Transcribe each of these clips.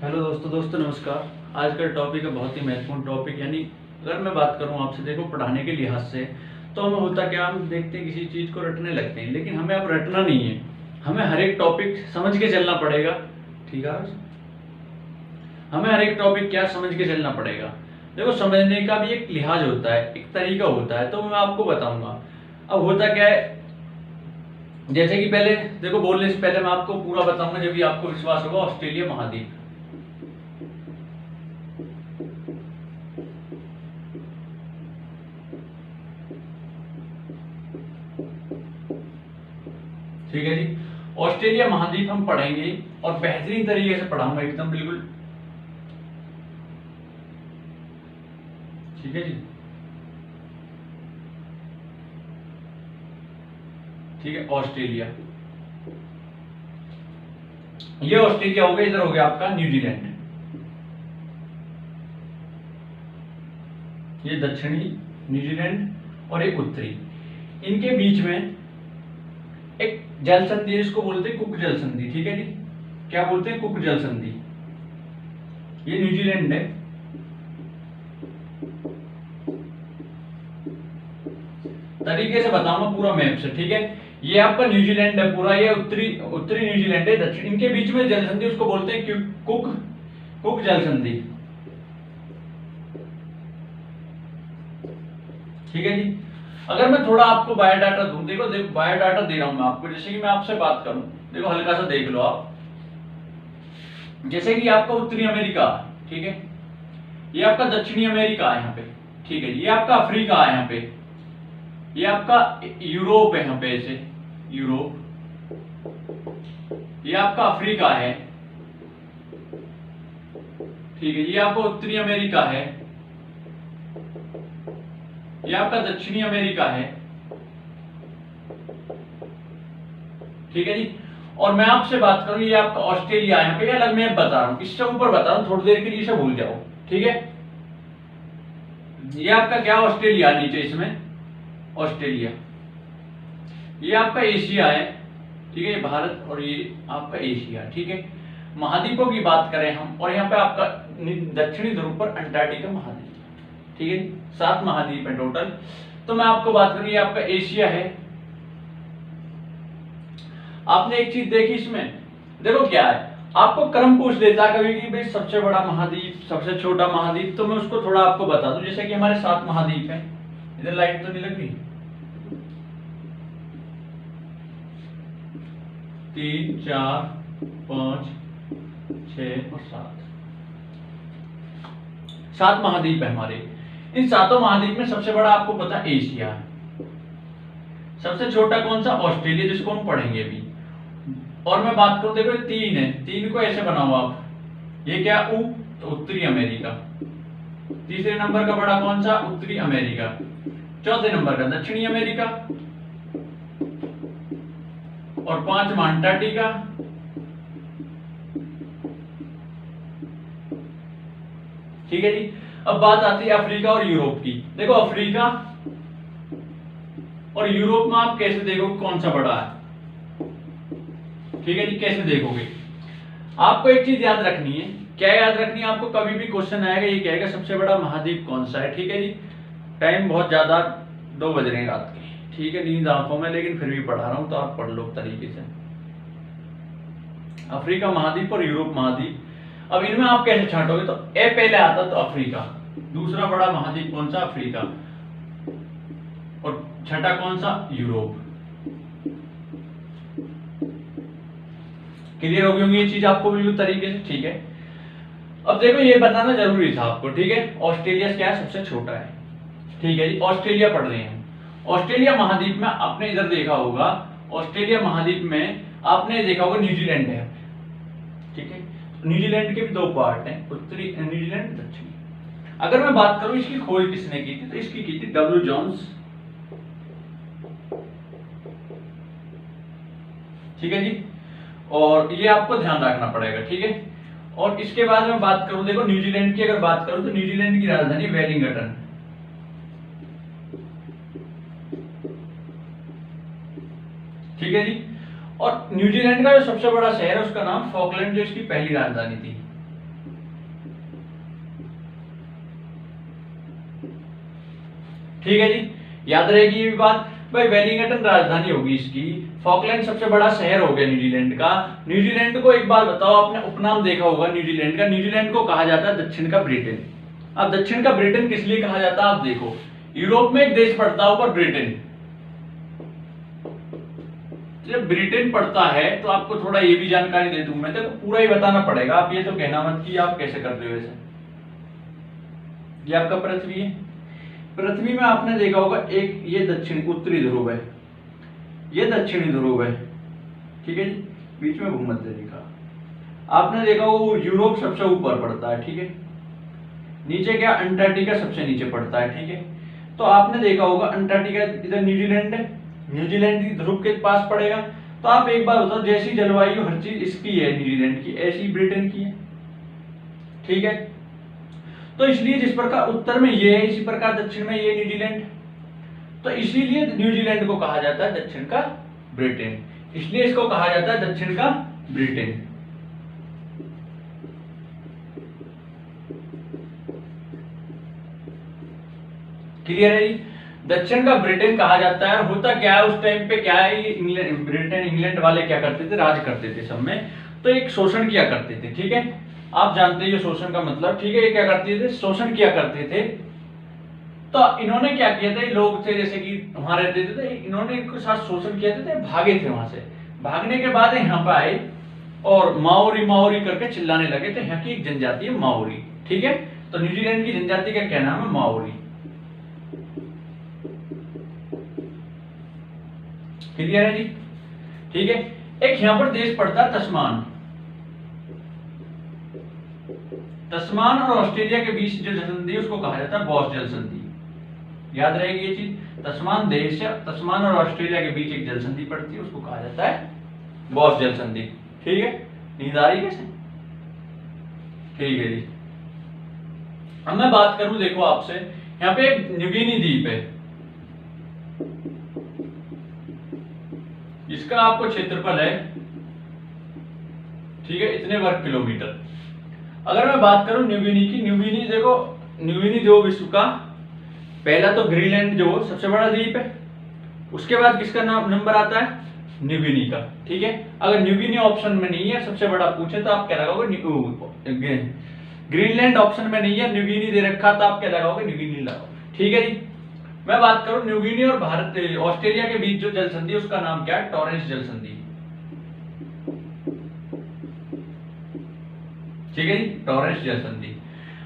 Hello दोस्तों नमस्कार। आज का टॉपिक है बहुत ही महत्वपूर्ण टॉपिक, यानी अगर मैं बात करूं आपसे, देखो पढ़ाने के लिहाज से तो हमें होता क्या, हम देखते हैं किसी चीज़ को रटने लगते हैं, लेकिन हमें अब रटना नहीं है, हमें हर एक टॉपिक समझ के चलना पड़ेगा। ठीक है, हमें हर एक टॉपिक क्या समझ के चलना पड़ेगा। देखो समझने का भी एक लिहाज होता है, एक तरीका होता है, तो मैं आपको बताऊंगा। अब होता क्या है, जैसे कि पहले देखो बोलने से पहले मैं आपको पूरा बताऊंगा, जब भी आपको विश्वास होगा। ऑस्ट्रेलिया महाद्वीप, ठीक है जी। ऑस्ट्रेलिया महाद्वीप हम पढ़ेंगे और बेहतरीन तरीके से पढ़ाऊंगा, एकदम बिल्कुल। ठीक है जी, ठीक है। ऑस्ट्रेलिया, ये ऑस्ट्रेलिया हो गया, इधर हो गया आपका न्यूजीलैंड, ये दक्षिणी न्यूजीलैंड और एक उत्तरी। इनके बीच में एक जल संधि है, इसको बोलते हैं कुक जल संधि। ठीक है जी, क्या बोलते हैं? कुक जल संधि। ये न्यूजीलैंड है, तरीके से बताऊंगा पूरा मैप से। ठीक है, ये आपका न्यूजीलैंड है पूरा, ये उत्तरी उत्तरी न्यूजीलैंड है, दक्षिण। इनके बीच में जल संधि, उसको बोलते हैं कुक कुक जल संधि। ठीक है जी। अगर मैं थोड़ा आपको बायोडाटा दूं, देखो बायोडाटा दे रहा हूं मैं आपको, जैसे कि मैं आपसे बात करूं, देखो हल्का सा देख लो आप। जैसे कि आपका उत्तरी अमेरिका, ठीक है, ये आपका दक्षिणी अमेरिका है यहाँ पे, ठीक है, ये आपका अफ्रीका है यहाँ पे, ये आपका यूरोप है यहाँ पे, ऐसे यूरोप, ये आपका अफ्रीका है, ठीक है, ये आपका उत्तरी अमेरिका है, ये आपका दक्षिणी अमेरिका है। ठीक है जी। और मैं आपसे बात करूं, ये आपका ऑस्ट्रेलिया है, यहाँ पे अलग मैं बता रहा हूं, इससे ऊपर बता रहा हूं, थोड़ी देर के लिए इसे भूल जाओ। ठीक है, ये आपका क्या ऑस्ट्रेलिया नीचे, इसमें ऑस्ट्रेलिया, ये आपका एशिया है, ठीक है, ये भारत और ये आपका एशिया। ठीक है, महाद्वीपों की बात करें हम, और यहाँ पे आपका दक्षिणी ध्रुव पर अंटार्कटिका महाद्वीप। ठीक है, 7 महाद्वीप है टोटल। तो मैं आपको बात करूं, ये आपका एशिया है। आपने एक चीज देखी इसमें, देखो क्या है, आपको क्रम पूछ लेता कभी कि भाई सबसे बड़ा महाद्वीप, सबसे छोटा महाद्वीप, तो मैं उसको थोड़ा आपको बता दूं। जैसे कि हमारे 7 महाद्वीप हैं, इधर लाइट तो नहीं लग रही, 3 4 5 6 और 7 महाद्वीप है हमारे। इन 7 महाद्वीप में सबसे बड़ा आपको पता है एशिया है, सबसे छोटा कौन सा? ऑस्ट्रेलिया, जिसको हम पढ़ेंगे अभी। और मैं बात करूं, देखो 3 है, 3 को ऐसे बनाओ आप, ये क्या तो उत्तरी अमेरिका। तीसरे नंबर का बड़ा कौन सा? उत्तरी अमेरिका। चौथे नंबर का दक्षिणी अमेरिका, और 5वां अंटार्कटिका। ठीक है जी। अब बात आती है अफ्रीका और यूरोप की। देखो अफ्रीका और यूरोप में आप कैसे देखोगे कौन सा बड़ा है? ठीक है जी, कैसे देखोगे? आपको एक चीज याद रखनी है। क्या याद रखनी है आपको? कभी भी क्वेश्चन आएगा, ये कहेगा सबसे बड़ा महाद्वीप कौन सा है। ठीक है जी। टाइम बहुत ज्यादा, 2 बज रहे हैं रात के, ठीक है, नींद आंखों में, लेकिन फिर भी पढ़ा रहा हूं, तो आप पढ़ लो तरीके से। अफ्रीका महाद्वीप और यूरोप महाद्वीप, अब इनमें आप कैसे छांटोगे? तो ए पहले आता तो अफ्रीका, दूसरा बड़ा महाद्वीप कौन सा? अफ्रीका, और छठा कौन सा? यूरोप। क्लियर हो गई होंगी ये चीज आपको बिल्कुल तरीके से? ठीक है। अब देखो ये बताना जरूरी था आपको, ठीक है, ऑस्ट्रेलिया क्या है? सबसे छोटा है। ठीक है जी, ऑस्ट्रेलिया पढ़ रहे हैं। ऑस्ट्रेलिया महाद्वीप में आपने इधर देखा होगा, ऑस्ट्रेलिया महाद्वीप में आपने देखा होगा न्यूजीलैंड है, ठीक है। न्यूजीलैंड के भी 2 पार्ट हैं, उत्तरी न्यूजीलैंड, दक्षिणी। अगर मैं बात करूं इसकी खोज किसने की थी, तो इसकी की थी डब्ल्यू जॉन्स। ठीक है जी, और ये आपको ध्यान रखना पड़ेगा, ठीक है। और इसके बाद मैं बात करूं, देखो न्यूजीलैंड की अगर बात करूं, तो न्यूजीलैंड की राजधानी वेलिंगटन। ठीक है जी। और न्यूजीलैंड का जो सबसे बड़ा शहर है उसका नाम फॉकलैंड, जो इसकी पहली राजधानी थी। ठीक है जी, याद रहेगी ये भी बात। भाई वेलिंगटन राजधानी होगी इसकी, फॉकलैंड सबसे बड़ा शहर हो गया न्यूजीलैंड का। न्यूजीलैंड को एक बार बताओ, आपने उपनाम देखा होगा न्यूजीलैंड का, न्यूजीलैंड को कहा जाता है दक्षिण का ब्रिटेन। अब दक्षिण का ब्रिटेन किस लिए कहा जाता है आप देखो, यूरोप में एक देश पड़ता है ऊपर ब्रिटेन, जब ब्रिटेन पड़ता है तो आपको थोड़ा ये भी जानकारी दे दूं मैं, तो पूरा ही बताना पड़ेगा, आप ये तो कहना मत कि आप कैसे कर रहे हो ऐसे। ये आपका पृथ्वी है, पृथ्वी में आपने देखा होगा एक ये दक्षिण उत्तरी ध्रुव है, ये दक्षिणी ध्रुव है, ठीक है जी, बीच में भूमध्य रेखा। आपने देखा होगा यूरोप सबसे ऊपर पड़ता है, ठीक है, नीचे क्या अंटार्कटिका सबसे नीचे पड़ता है, ठीक है। तो आपने देखा होगा अंटार्कटिका इधर न्यूजीलैंड है, न्यूजीलैंड की ध्रुव के पास पड़ेगा। तो आप एक बार बताओ, जैसी जलवायु हर चीज इसकी है न्यूजीलैंड की, ऐसी ब्रिटेन की है, ठीक है। तो इसलिए जिस प्रकार उत्तर में ये है, इसी प्रकार दक्षिण में ये न्यूजीलैंड, तो इसीलिए न्यूजीलैंड को कहा जाता है दक्षिण का ब्रिटेन, इसलिए इसको कहा जाता है दक्षिण का ब्रिटेन। क्लियर है जी, दक्षिण का ब्रिटेन कहा जाता है। होता क्या है उस टाइम पे, क्या है, इंग्लैंड ब्रिटेन इंग्लैंड वाले क्या करते थे, राज करते थे सब में, तो एक शोषण किया करते थे, ठीक है, आप जानते हैं शोषण का मतलब, ठीक है। ये क्या करते थे, शोषण किया करते थे। तो इन्होंने क्या किया था, लोग थे जैसे कि वहां रहते थे, इन्होंने इनके साथ शोषण किया था, भागे थे वहां से। भागने के बाद यहाँ पे आए और माओरी माओरी करके चिल्लाने लगे थे। यहाँ की एक जनजाति है माओरी, ठीक है। तो न्यूजीलैंड की जनजाति का क्या नाम है, माओरी। क्लियर है जी, ठीक है। एक यहाँ पर देश पड़ता है तस्मान, तस्मान और ऑस्ट्रेलिया के बीच जो जलसंधि उसको कहा जाता है बॉस जलसंधि। याद रहेगी ये चीज, तस्मान देश है, तस्मान और ऑस्ट्रेलिया के बीच एक जलसंधि पड़ती है, उसको कहा जाता है बॉस जलसंधि, ठीक है। नींद आ रही कैसे, ठीक है जी। अब मैं बात करूं देखो आपसे, यहाँ पे एक न्यूगिनी द्वीप है, इसका आपको क्षेत्रफल है, ठीक है, इतने वर्ग किलोमीटर। अगर मैं बात करूं न्यूगिनी की, न्यूगिनी देखो, न्यूगिनी जो विश्व का पहला तो ग्रीनलैंड जो सबसे बड़ा द्वीप है, उसके बाद किसका नाम नंबर आता है, न्यूगिनी का, ठीक है। अगर न्यूगिनी ऑप्शन में नहीं है सबसे बड़ा पूछे तो आप क्या लगाओगे, ग्रीनलैंड ऑप्शन में नहीं है, न्यूगिनी दे रखा तो आप क्या लगाओगे, न्यूगिनी लगाओ, ठीक है जी। मैं बात करूं न्यूगिनी और भारत ऑस्ट्रेलिया के बीच जो जलसंधि उसका नाम क्या है, टॉरेंस जलसंधि, ठीक है जी, टॉरेंस जलसंधि।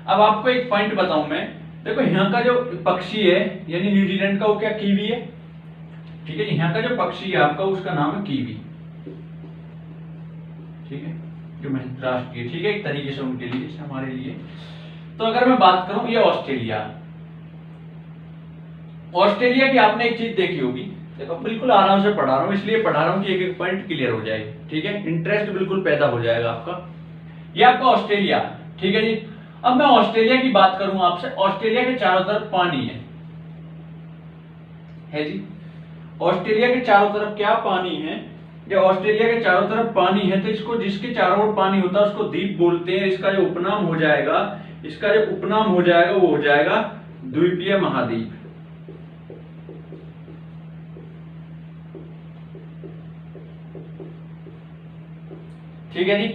अब आपको एक पॉइंट बताऊं मैं, देखो यहाँ का जो पक्षी है यानी न्यूजीलैंड का, वो क्या कीवी है, ठीक है। यहाँ का जो पक्षी है आपका उसका नाम है कीवी, ठीक है, जो राष्ट्रीय, ठीक है, एक तरीके से उनके लिए, हमारे लिए। तो अगर मैं बात करूं ये ऑस्ट्रेलिया, ऑस्ट्रेलिया की आपने एक चीज देखी होगी, देखो बिल्कुल आराम से पढ़ा रहा हूं, इसलिए पढ़ा रहा हूं कि एक एक पॉइंट क्लियर हो जाए, ठीक है, इंटरेस्ट बिल्कुल पैदा हो जाएगा आपका। ये आपका ऑस्ट्रेलिया, ठीक है जी। अब मैं ऑस्ट्रेलिया की बात करूं आपसे, ऑस्ट्रेलिया के चारों तरफ पानी है जी, ऑस्ट्रेलिया के चारों तरफ क्या पानी है, जब ऑस्ट्रेलिया के चारों तरफ पानी है तो इसको, जिसके चारों ओर पानी होता है उसको द्वीप बोलते हैं। इसका जो उपनाम हो जाएगा, इसका जो उपनाम हो जाएगा वो हो जाएगा द्वीपीय महाद्वीप, ठीक है जी।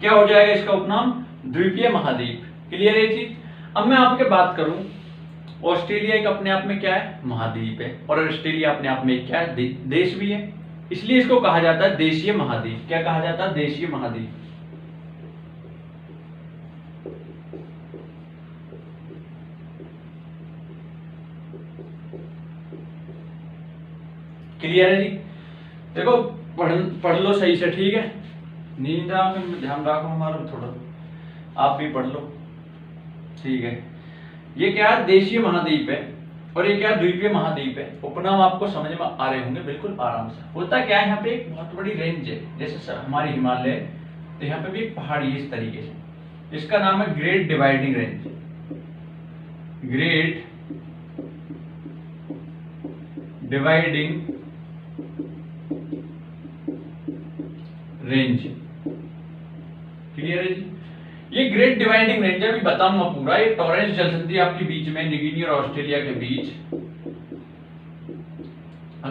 क्या हो जाएगा इसका उपनाम, द्वीपीय महाद्वीप। क्लियर है चीज। अब मैं आपके बात करूं, ऑस्ट्रेलिया एक अपने आप में क्या है, महाद्वीप है, और ऑस्ट्रेलिया अपने आप में क्या है, देश भी है, इसलिए इसको कहा जाता है देशीय महाद्वीप। क्या कहा जाता है, देशीय महाद्वीप। क्लियर है जी। देखो पढ़ लो सही से, ठीक है, नींद में ध्यान रखो हमारा थोड़ा, आप भी पढ़ लो, ठीक है। ये क्या है, देशीय महाद्वीप है, और ये क्या, द्वीपीय महाद्वीप है। उपनाम आपको समझ में आ रहे होंगे बिल्कुल आराम से। होता क्या है, यहाँ पे एक बहुत बड़ी रेंज है, जैसे हमारी हिमालय, तो यहाँ पे भी एक पहाड़ी है इस तरीके से, इसका नाम है great dividing range, great dividing range. Clear है जी। ये ग्रेट डिवाइडिंग रेंज अभी बताऊंगा पूरा। ये टॉरेंस जलसंधि आपके बीच में, न्यूगिनी और ऑस्ट्रेलिया के बीच,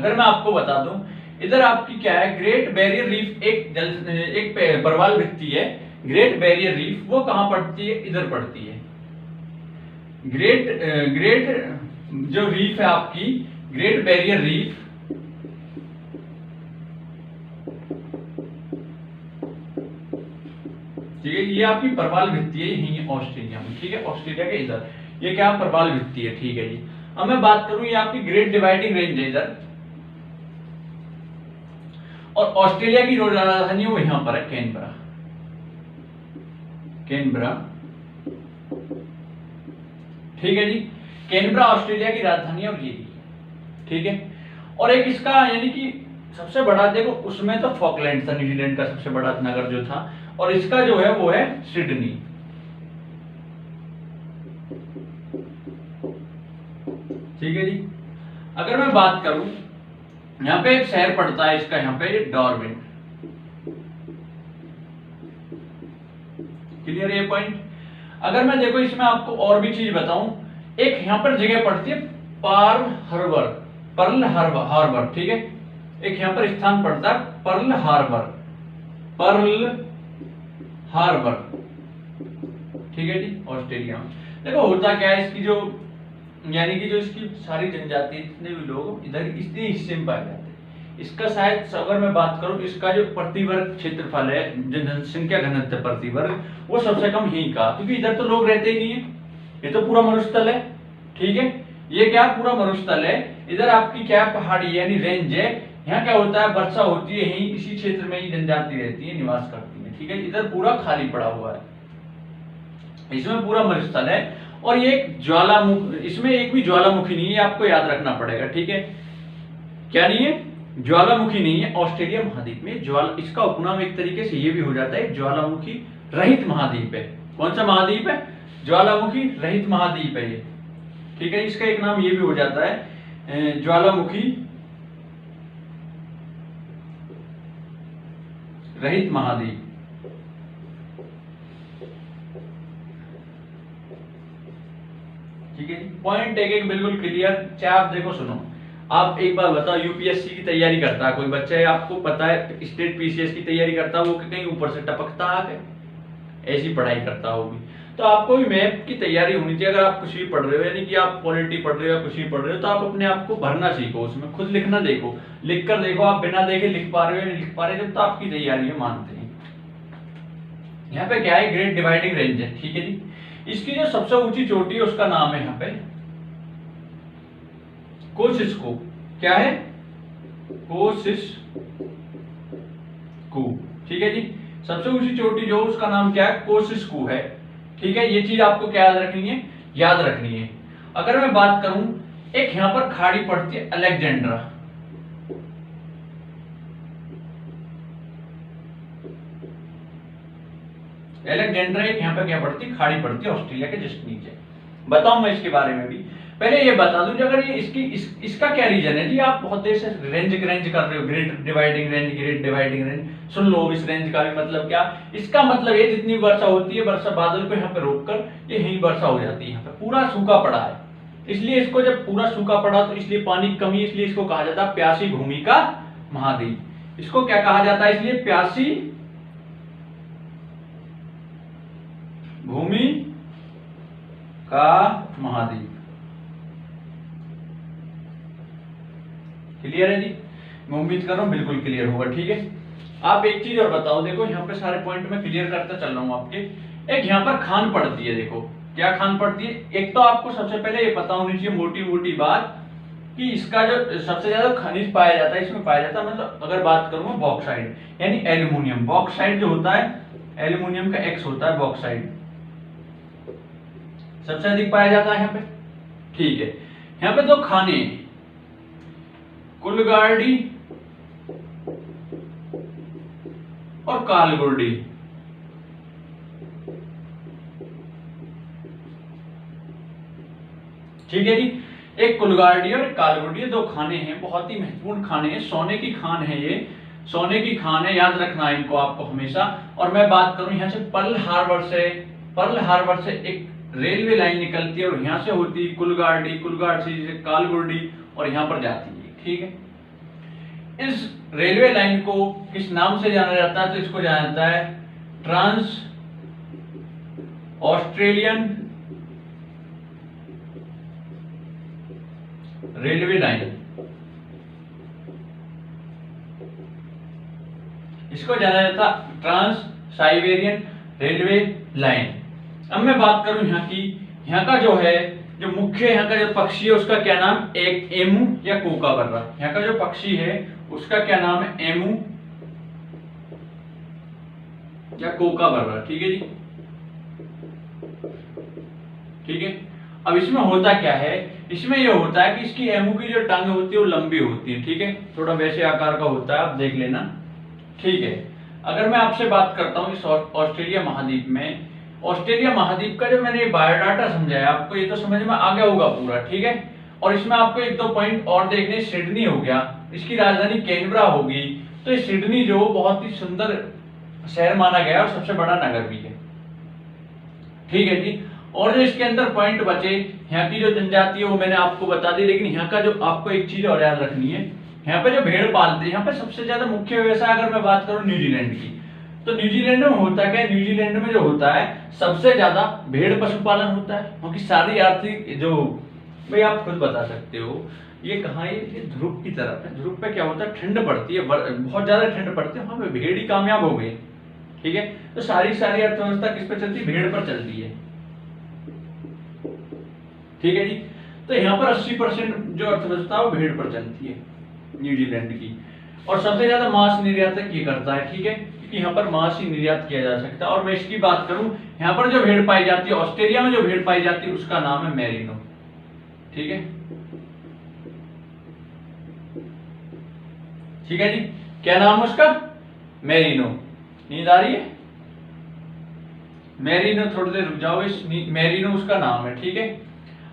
अगर मैं आपको बता दूं, इधर आपकी क्या है, ग्रेट बैरियर रीफ एक प्रवाल भित्ति है। ग्रेट बैरियर रीफ वो कहां पड़ती है, इधर पड़ती है। ग्रेट जो रीफ है आपकी, ग्रेट बैरियर रीफ ठीक है, ये आपकी प्रवाल भित्ति है, यही है ऑस्ट्रेलिया में। ठीक है, ऑस्ट्रेलिया के इधर ये क्या प्रवाल भित्ति है। ठीक है जी। अब मैं बात करूं, ये आपकी ग्रेट डिवाइडिंग रेंज है इधर, और ऑस्ट्रेलिया की जो राजधानी है वो यहां पर है, कैनबरा। कैनबरा, ठीक है जी। कैनबरा ऑस्ट्रेलिया की राजधानी है और ये, ठीक है। और एक इसका यानी कि सबसे बड़ा देखो, उसमें तो फॉकलैंड था, न्यूजीलैंड का सबसे बड़ा नगर जो था, और इसका जो है वो है सिडनी। ठीक है जी। अगर मैं बात करूं, यहां पे एक शहर पड़ता है इसका, यहां पे डार्विन। क्लियर ये पॉइंट। अगर मैं देखो इसमें आपको और भी चीज बताऊं, एक यहां पर जगह पड़ती है पर्ल हार्बर। ठीक है, एक यहां पर स्थान पड़ता है पर्ल हार्बर। ठीक है जी, ऑस्ट्रेलिया में। देखो होता क्या है, इसकी जो यानी कि जो इसकी सारी जनजाति, जितने भी लोग इधर इसी हिस्से में पाए जाते हैं। इसका शायद अगर मैं बात करूं, इसका जो प्रति वर्ग क्षेत्रफल है, जनसंख्या घनत्व प्रति वर्ग, वो सबसे कम यहीं का, क्योंकि इधर तो लोग रहते ही नहीं है, ये तो पूरा मरुस्थल है। ठीक है, ये क्या पूरा मरुस्थल है। इधर आपकी क्या पहाड़ी यानी रेंज है, यहाँ क्या होता है, वर्षा होती है, यहीं इसी क्षेत्र में ही जनजाति रहती है, निवास करती है। ठीक है, इधर पूरा खाली पड़ा हुआ है, इसमें पूरा मरुस्थल है। और ये एक ज्वालामुखी, इसमें एक भी ज्वालामुखी नहीं है, आपको याद रखना पड़ेगा। ठीक है, क्या नहीं है, ज्वालामुखी नहीं है। ऑस्ट्रेलिया महाद्वीप में इसका उपनाम एक तरीके से ये भी हो जाता है, ज्वालामुखी रहित महाद्वीप है। कौन सा महाद्वीप है, ज्वालामुखी रहित महाद्वीप है ये। ठीक है, इसका एक नाम ये भी हो जाता है, ज्वालामुखी रहित महाद्वीप। ठीक है, पॉइंट एक बिल्कुल क्लियर। चाहे आप देखो, सुनो, आप एक बार बताओ, यूपीएससी की तैयारी करता है कोई बच्चा है, आपको पता है स्टेट पीसीएस की तैयारी करता है, वो कहीं ऊपर से टपकता है, ऐसी पढ़ाई करता होगी। तो आपको भी मैप की तैयारी होनी चाहिए। अगर आप कुछ भी पढ़ रहे हो, यानी कि आप पॉलिटी पढ़ रहे हो या कुछ भी पढ़ रहे हो, तो आप अपने आप को भरना सीखो, उसमें खुद लिखना देखो, लिख कर देखो, आप बिना देखे लिख पा रहे हो या नहीं लिख पा रहे, जब तो आपकी तैयारी है, मानते हैं। यहाँ पे क्या है, ग्रेट डिवाइडिंग रेंज है। ठीक है जी, इसकी जो सबसे ऊंची चोटी है उसका नाम है यहाँ पे कोसिस्को। क्या है, कोसिस्को। ठीक है जी, सबसे ऊंची चोटी जो उसका नाम क्या है, कोसिस्को है। ठीक है, ये चीज आपको क्या याद रखनी है, याद रखनी है। अगर मैं बात करूं, एक यहां पर खाड़ी पड़ती है अलेक्जेंड्रा। अलेक्जेंड्रा एक यहां पर क्या पड़ती है, खाड़ी पड़ती है ऑस्ट्रेलिया के जस्ट नीचे। बताऊं मैं इसके बारे में भी, पहले ये बता दूं, अगर ये इसका क्या रीजन है जी, आप बहुत देर से रेंज कर रहे हो, ग्रेट डिवाइडिंग रेंज। सुन लो इस रेंज का भी मतलब क्या, इसका मतलब ये जितनी वर्षा होती है, वर्षा बादल को यहाँ पे रोककर ये यही वर्षा हो जाती है। यहाँ पे पूरा सूखा पड़ा है, इसलिए इसको जब पूरा सूखा पड़ा तो इसलिए पानी की कमी, इसलिए इसको कहा जाता है प्यासी भूमि का महाद्वीप। इसको क्या कहा जाता है, इसलिए प्यासी भूमि का महाद्वीप। क्लियर है जी, मैं उम्मीद कर रहा हूं बिल्कुल क्लियर होगा। ठीक है, आप एक चीज और बताओ, देखो यहाँ पे सारे पॉइंट में क्लियर करता चल रहा हूं आपके। एक यहाँ पर खान पड़ती है, देखो क्या खान पड़ती है। एक तो आपको सबसे पहले ये पता होनी चाहिए मोटी मोटी बात, कि इसका जो सबसे ज्यादा खनिज पाया जाता है, इसमें पाया जाता है, मतलब अगर बात करूं बॉक्साइड यानी एल्यूमिनियम। बॉक्साइड जो होता है, एल्यूमिनियम का एक्स होता है बॉक्साइड, सबसे अधिक पाया जाता है यहाँ पे। ठीक है, यहाँ पे दो खाने, कुलगार्डी और कालगुर्डी। ठीक है जी, एक कुलगार्डी और एक कालगुर्डी, दो खाने हैं, बहुत ही महत्वपूर्ण खाने हैं, सोने की खान है ये, सोने की खान है, याद रखना है इनको आपको हमेशा। और मैं बात करूं यहाँ से पर्ल हार्बर से एक रेलवे लाइन निकलती है और यहाँ से होती है कुलगार्डी से कालगुर्डी और यहाँ पर जाती है। ठीक है, इस रेलवे लाइन को किस नाम से जाना जाता है? तो इसको जाना जाता है ट्रांस ऑस्ट्रेलियन रेलवे लाइन। इसको जाना जाता ट्रांस साइबेरियन रेलवे लाइन। अब मैं बात करूं यहाँ की, यहाँ का जो है जो मुख्य यहाँ का जो पक्षी है उसका क्या नाम? एक एमू या कोकाबर्रा। यहाँ का जो पक्षी है उसका क्या नाम है? एमू या कोकाबर्रा। ठीक है जी, ठीक है। अब इसमें होता क्या है? इसमें यह होता है कि इसकी एमू की जो टांग होती है वो लंबी होती है। ठीक है, थोड़ा वैसे आकार का होता है, आप देख लेना। ठीक है, अगर मैं आपसे बात करता हूँ इस ऑस्ट्रेलिया महाद्वीप में, ऑस्ट्रेलिया महाद्वीप का जो मैंने बायोडाटा समझाया आपको, ये तो समझ में आ गया होगा पूरा। ठीक है, और इसमें आपको एक दो पॉइंट और देखने। सिडनी हो गया, इसकी राजधानी कैनबरा होगी। तो ये सिडनी जो बहुत ही सुंदर शहर माना गया और सबसे बड़ा नगर भी है। ठीक है जी, और जो इसके अंदर पॉइंट बचे, यहाँ की जो जनजाति है वो मैंने आपको बता दी। लेकिन यहाँ का जो आपको एक चीज और याद रखनी है, यहाँ पे जो भेड़ पालते हैं, यहाँ पे सबसे ज्यादा मुख्य व्यवसाय अगर मैं बात करूँ न्यूजीलैंड की, तो न्यूजीलैंड में होता क्या है? न्यूजीलैंड में जो होता है सबसे ज्यादा भेड़ पशुपालन होता है, क्योंकि सारी आर्थिक जो भाई आप खुद बता सकते हो ये कहाँ है? ये ध्रुव की तरफ है। ध्रुव पे क्या होता है? ठंड पड़ती है, बहुत ज्यादा ठंड पड़ती है, वहां पे भेड़ ही कामयाब हो गई। ठीक है, तो सारी अर्थव्यवस्था किस पे चलती है? भेड़ पर चलती है। ठीक है जी, तो यहाँ पर 80% जो अर्थव्यवस्था है वो भेड़ पर चलती है न्यूजीलैंड की। और सबसे ज्यादा मांस निर्यातक ये करता है। ठीक है, क्योंकि यहाँ पर मांस ही निर्यात किया जा सकता है। और मैं इसकी बात करूं, यहाँ पर जो भेड़ पाई जाती है, ऑस्ट्रेलिया में जो भेड़ पाई जाती है उसका नाम है मेरिनो। ठीक है, ठीक है जी, क्या नाम है उसका? मेरिनो। नींद आ रही है? मेरिनो, थोड़ी देर रुक जाओ। इस मेरिनो उसका नाम है। ठीक है,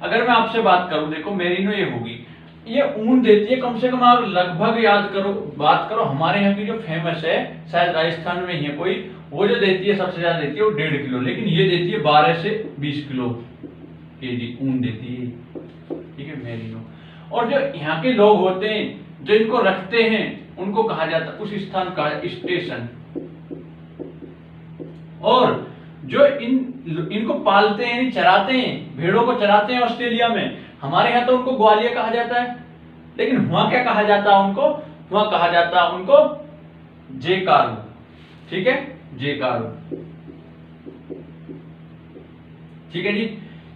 अगर मैं आपसे बात करूं, देखो मेरिनो ये होगी, ये ऊन देती है कम से कम, आप लगभग याद करो, बात करो हमारे यहाँ की जो फेमस है, शायद राजस्थान में ही है कोई, वो जो देती है सबसे ज्यादा देती है वो 1.5 किलो, लेकिन ये देती है 12 से 20 किलो केजी ऊन देती है। ठीक है, मेरिनो। और जो यहाँ के लोग होते हैं जो इनको रखते हैं उनको कहा जाता है, उस स्थान का स्टेशन। और जो इनको पालते हैं, चराते हैं, भेड़ों को चराते हैं ऑस्ट्रेलिया में, हमारे यहाँ तो उनको ग्वालियर कहा जाता है, लेकिन वहां क्या कहा जाता है उनको? वहां कहा जाता है उनको जेकारू। ठीक है, जेकारू। ठीक है जी,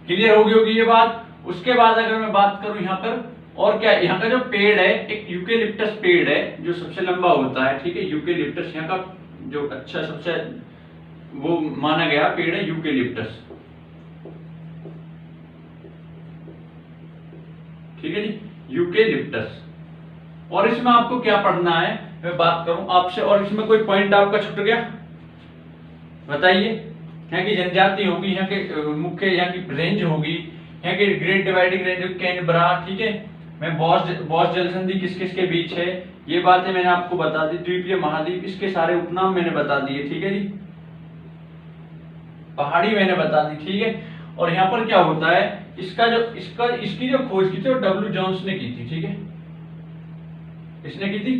क्लियर होगी ये बात। उसके बाद अगर मैं बात करूं यहाँ पर और क्या, यहाँ का जो पेड़ है एक यूकेलिप्टस पेड़ है जो सबसे लंबा होता है। ठीक है, यूकेलिप्टस यहाँ का जो अच्छा सबसे वो माना गया पेड़ है यूकेलिप्टस। ठीक है जी, यूकेलिप्टस। और इसमें आपको क्या पढ़ना है मैं बात करूं आपसे, और इसमें कोई पॉइंट आपका छूट गया बताइए? यहाँ की जनजाति होगी, यहाँ के मुख्य यहाँ की रेंज होगी, यहाँ की ग्रेट डिवाइडिंग रेंज कैनबरा। ठीक है, मैं बॉस जलसंधि किस किस के बीच है ये बातें मैंने आपको बता दी। द्वीपीय महाद्वीप, इसके सारे उपनाम मैंने बता दिए। ठीक है जी, पहाड़ी मैंने बता दी। ठीक है, और यहाँ पर क्या होता है, इसकी जो खोज की थी वो डब्ल्यू जॉन्स ने की थी। ठीक है, इसने की थी,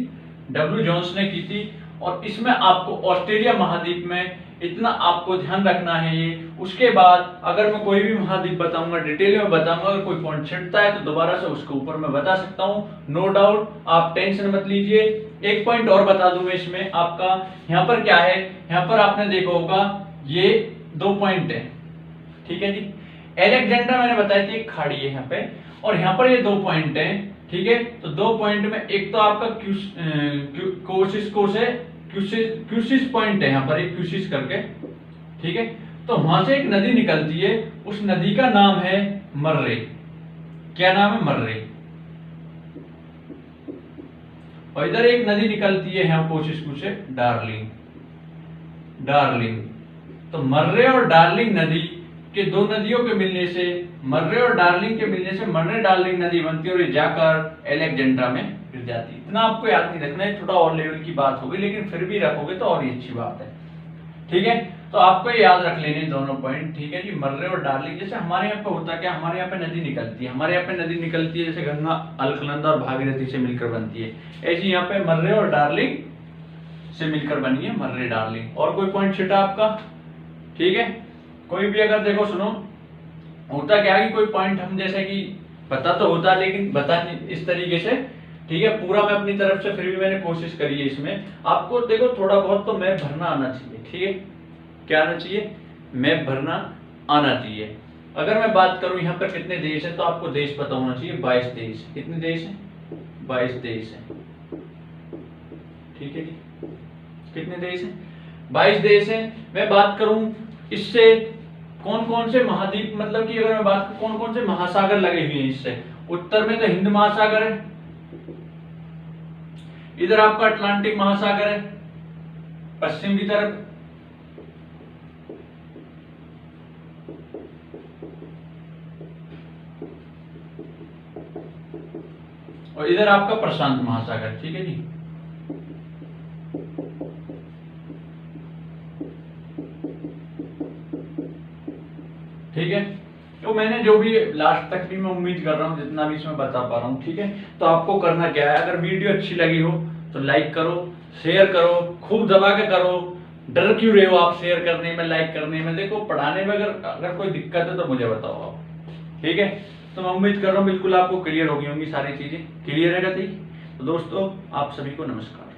डब्ल्यू जॉन्स ने की थी। और इसमें आपको ऑस्ट्रेलिया महाद्वीप में इतना आपको ध्यान रखना है ये। उसके बाद अगर मैं कोई भी महाद्वीप बताऊंगा डिटेल में बताऊंगा, अगर कोई पॉइंट छूटता है तो दोबारा से उसके ऊपर मैं बता सकता हूँ, नो डाउट, आप टेंशन मत लीजिए। एक पॉइंट और बता दूं मैं इसमें आपका, यहाँ पर क्या है, यहाँ पर आपने देखा होगा ये 2 पॉइंट है। ठीक है जी, एलेक्जेंड्रा मैंने बताया थी एक खाड़ी है यहाँ पे, और यहाँ पर ये 2 पॉइंट है। ठीक है, तो 2 पॉइंट में एक तो आपका क्यूसिस पॉइंट है, यहाँ पर एक क्यूसिस करके। ठीक है, तो वहां से एक नदी निकलती है, उस नदी का नाम है मर्रे। क्या नाम है? मर्रे। और इधर एक नदी निकलती है यहाँ कोशिशकू से, डार्लिंग। तो मर्रे और डार्लिंग नदी के 2 नदियों के मिलने से, मर्रे और डार्लिंग के मिलने से मर्रे डार्लिंग नदी बनती है, और ये जाकर एलेक्जेंड्रा में गिर जाती है। इतना आपको याद नहीं रखना है, थोड़ा और लेवल की बात होगी, लेकिन फिर भी रखोगे तो और ही अच्छी बात है। ठीक है, तो आपको याद रख लेने दोनों पॉइंट, ठीक है जी। मर्रे और डार्लिंग, जैसे हमारे यहाँ पे होता क्या, हमारे यहाँ पे नदी निकलती है, हमारे यहाँ पे नदी निकलती है, जैसे गंगा अलकनंदा और भागीरथी से मिलकर बनती है, ऐसी यहाँ पे मर्रे और डार्लिंग से मिलकर बनी है मर्रे डार्लिंग। और कोई पॉइंट छिटा आपका, ठीक है। कोई भी अगर देखो सुनो, होता क्या है कि कोई पॉइंट हम जैसे कि पता तो होता लेकिन बता नहीं इस तरीके से, ठीक है। पूरा मैं अपनी तरफ से फिर भी मैंने कोशिश करी है इसमें। आपको देखो थोड़ा बहुत तो मैप भरना आना चाहिए, ठीक है। क्या आना चाहिए, मैप भरना आना चाहिए। अगर मैं बात करूं यहाँ पर कितने देश है, तो आपको देश पता होना चाहिए, 22 देश। कितने देश है, 22 देश है, ठीक है जी। कितने देश है, 22 देश है। मैं बात करूं इससे कौन कौन से महाद्वीप, मतलब कि अगर मैं बात करूं कौन कौन से महासागर लगे हुए हैं इससे, उत्तर में तो हिंद महासागर है, इधर आपका अटलांटिक महासागर है पश्चिम की तरफ, और इधर आपका प्रशांत महासागर, ठीक है जी। ठीक है, तो मैंने जो भी लास्ट तक भी मैं उम्मीद कर रहा हूँ जितना भी इसमें बता पा रहा हूँ, ठीक है। तो आपको करना क्या है, अगर वीडियो अच्छी लगी हो तो लाइक करो, शेयर करो, खूब दबा के करो। डर क्यों रहे हो आप शेयर करने में, लाइक करने में। देखो पढ़ाने में अगर कोई दिक्कत है तो मुझे बताओ आप, ठीक है। तो मैं उम्मीद कर रहा हूँ बिल्कुल आपको क्लियर होगी होंगी सारी चीजें, क्लियर है। तो दोस्तों आप सभी को नमस्कार।